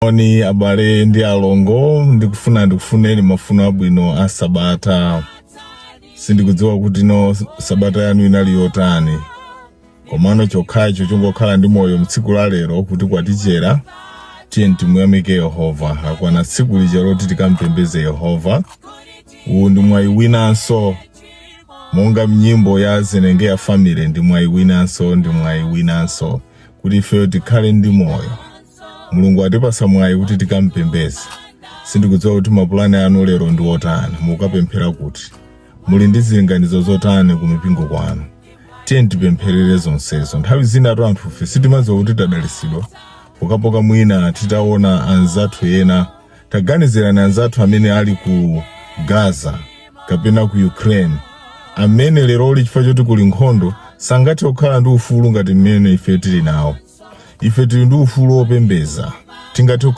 Oni abale ndi alongo ndikufuneni mafuno abwino a sabata. Sindikudziwa kuti no sabata yanu inali yotani. Komano chokhacho chongokhala ndi moyo mtsiku la lero kuti kwatichera tiye timuyamike Yehova. Akwana tsiku lija loti tikampembeze Yehova. Uwu ndi mwayi winanso monga mnyimbo ya Zenenge ya family ndi mwayi winanso kuti ifeyo tikhale ndi moyo. Mulungu atipasa mwayi kuti tikampembeze. Sindikudziwa kuti mapulani anu lero ndi otani, mukapemphera kuti muli ndi zilinganizo zotani ku mipingo kwanu. Tiye tipempherere zonsezo. Nthawi zina anthu fe sitimadziwa kuti tadalisidwa pokapoka mwina titaona anzathu ena, taganizirani anzathu amene ali ku Gaza kapena ku Ukraine, amene lero chifukwa choti kuli nkhondo sangathe kukhala ndi ufulu ngati mmene ife tili nawo. Ife tili ndi ufulu wopembeza. Tingathe